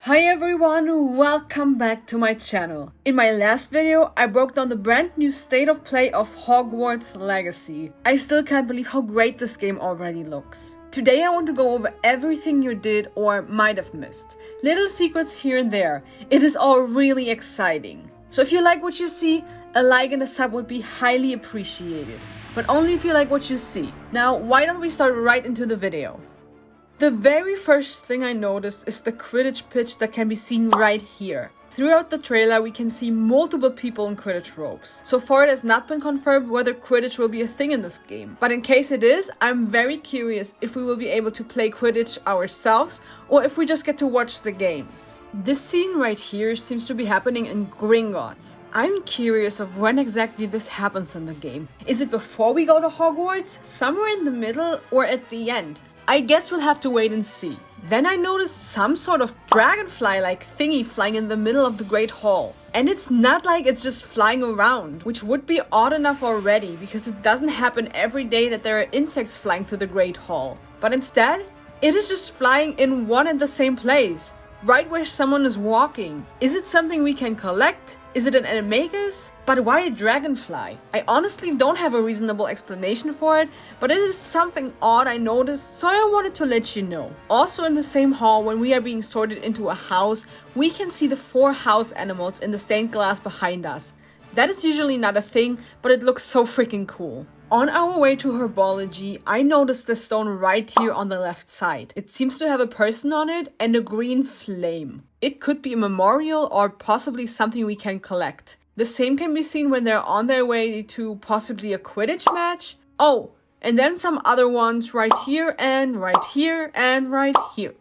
Hi everyone, welcome back to my channel. In my last video, I broke down the brand new state of play of Hogwarts Legacy. I still can't believe how great this game already looks. Today I want to go over everything you did or might have missed. Little secrets here and there. It is all really exciting. So if you like what you see, a like and a sub would be highly appreciated. But only if you like what you see. Now, why don't we start right into the video? The very first thing I noticed is the Quidditch pitch that can be seen right here. Throughout the trailer we can see multiple people in Quidditch robes. So far it has not been confirmed whether Quidditch will be a thing in this game. But in case it is, I'm very curious if we will be able to play Quidditch ourselves or if we just get to watch the games. This scene right here seems to be happening in Gringotts. I'm curious of when exactly this happens in the game. Is it before we go to Hogwarts, somewhere in the middle, or at the end? I guess we'll have to wait and see. Then I noticed some sort of dragonfly-like thingy flying in the middle of the Great Hall. And it's not like it's just flying around, which would be odd enough already because it doesn't happen every day that there are insects flying through the Great Hall. But instead, it is just flying in one and the same place, right where someone is walking. Is it something we can collect? Is it an animagus? But why a dragonfly? I honestly don't have a reasonable explanation for it, but it is something odd I noticed, so I wanted to let you know. Also in the same hall, when we are being sorted into a house, we can see the 4 house animals in the stained glass behind us. That is usually not a thing, but it looks so freaking cool. On our way to herbology, I noticed this stone right here on the left side. It seems to have a person on it and a green flame. It could be a memorial or possibly something we can collect. The same can be seen when they're on their way to possibly a Quidditch match. Oh, and then some other ones right here and right here and right here.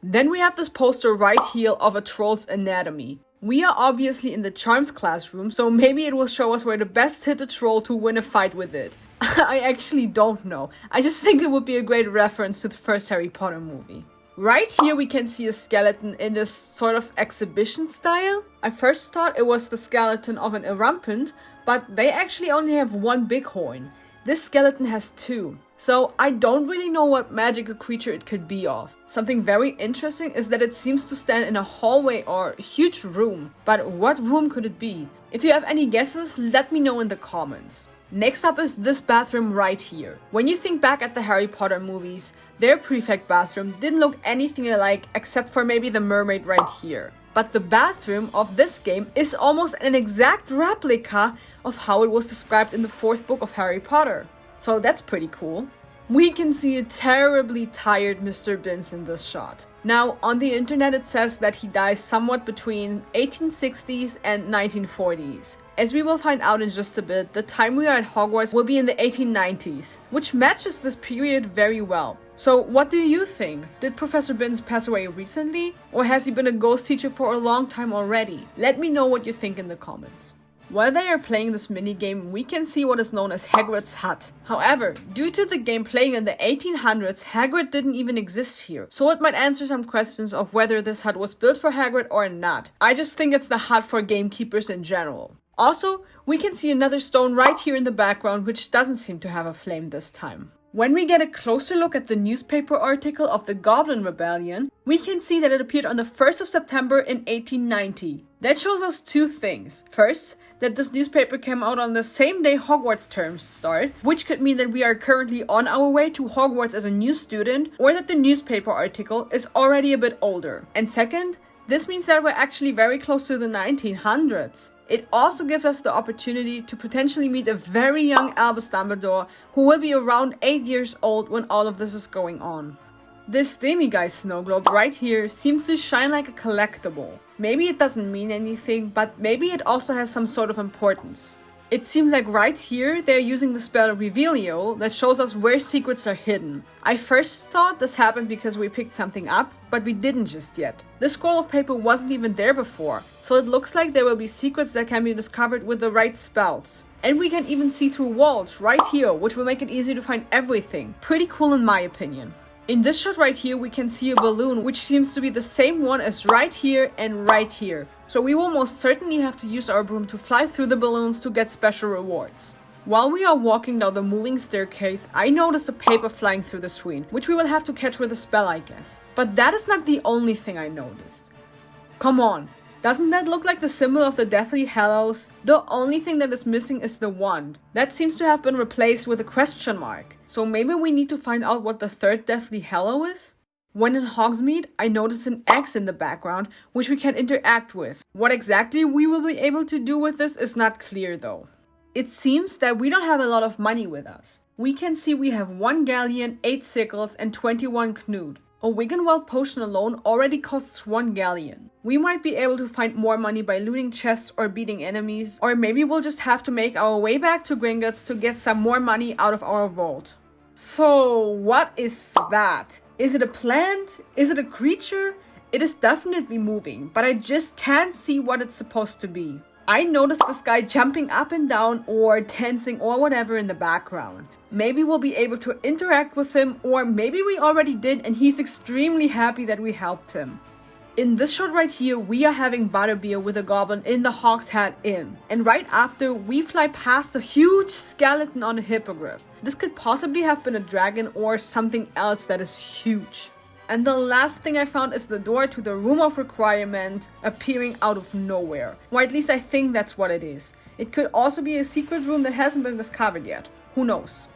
Then we have this poster right here of a troll's anatomy. We are obviously in the charms classroom, so maybe it will show us where to best hit a troll to win a fight with it. I actually don't know. I just think it would be a great reference to the first Harry Potter movie. Right here we can see a skeleton in this sort of exhibition style. I first thought it was the skeleton of an Erumpent, but they actually only have one bighorn. This skeleton has 2. So I don't really know what magical creature it could be of. Something very interesting is that it seems to stand in a hallway or a huge room. But what room could it be? If you have any guesses, let me know in the comments. Next up is this bathroom right here. When you think back at the Harry Potter movies, their prefect bathroom didn't look anything alike except for maybe the mermaid right here. But the bathroom of this game is almost an exact replica of how it was described in the 4th book of Harry Potter. So that's pretty cool. We can see a terribly tired Mr. Binns in this shot. Now, on the internet it says that he dies somewhat between 1860s and 1940s. As we will find out in just a bit, the time we are at Hogwarts will be in the 1890s, which matches this period very well. So what do you think? Did Professor Binns pass away recently? Or has he been a ghost teacher for a long time already? Let me know what you think in the comments. While they are playing this minigame, we can see what is known as Hagrid's hut. However, due to the game playing in the 1800s, Hagrid didn't even exist here. So it might answer some questions of whether this hut was built for Hagrid or not. I just think it's the hut for gamekeepers in general. Also, we can see another stone right here in the background which doesn't seem to have a flame this time. When we get a closer look at the newspaper article of the Goblin Rebellion, we can see that it appeared on the 1st of September in 1890. That shows us 2 things. First, that this newspaper came out on the same day Hogwarts terms start, which could mean that we are currently on our way to Hogwarts as a new student, or that the newspaper article is already a bit older. And second, this means that we're actually very close to the 1900s. It also gives us the opportunity to potentially meet a very young Albus Dumbledore who will be around 8 years old when all of this is going on. This Demiguise snow globe right here seems to shine like a collectible. Maybe it doesn't mean anything, but maybe it also has some sort of importance. It seems like right here they're using the spell Revelio that shows us where secrets are hidden. I first thought this happened because we picked something up, but we didn't just yet. This scroll of paper wasn't even there before, so it looks like there will be secrets that can be discovered with the right spells. And we can even see through walls right here, which will make it easier to find everything. Pretty cool in my opinion. In this shot right here, we can see a balloon, which seems to be the same one as right here and right here. So we will most certainly have to use our broom to fly through the balloons to get special rewards. While we are walking down the moving staircase, I noticed a paper flying through the screen, which we will have to catch with a spell, I guess. But that is not the only thing I noticed. Come on, doesn't that look like the symbol of the Deathly Hallows? The only thing that is missing is the wand. That seems to have been replaced with a question mark. So maybe we need to find out what the third Deathly Hallow is? When in Hogsmeade, I noticed an X in the background, which we can interact with. What exactly we will be able to do with this is not clear though. It seems that we don't have a lot of money with us. We can see we have 1 galleon, 8 sickles, and 21 Knud. A Wiggenweld potion alone already costs 1 galleon. We might be able to find more money by looting chests or beating enemies, or maybe we'll just have to make our way back to Gringotts to get some more money out of our vault. So, what is that? Is it a plant? Is it a creature? It is definitely moving, but I just can't see what it's supposed to be. I noticed this guy jumping up and down or dancing or whatever in the background. Maybe we'll be able to interact with him, or maybe we already did and he's extremely happy that we helped him. In this shot right here, we are having Butterbeer with a goblin in the Hogshead Inn. And right after, we fly past a huge skeleton on a hippogriff. This could possibly have been a dragon or something else that is huge. And the last thing I found is the door to the Room of Requirement appearing out of nowhere. Or at least I think that's what it is. It could also be a secret room that hasn't been discovered yet. Who knows?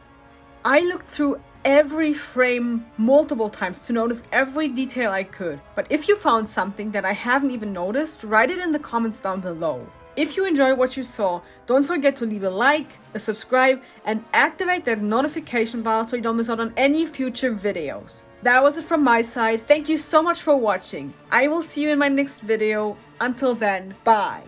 I looked through every frame multiple times to notice every detail I could. But if you found something that I haven't even noticed, write it in the comments down below. If you enjoyed what you saw, don't forget to leave a like, a subscribe, and activate that notification bell so you don't miss out on any future videos. That was it from my side. Thank you so much for watching. I will see you in my next video. Until then, bye.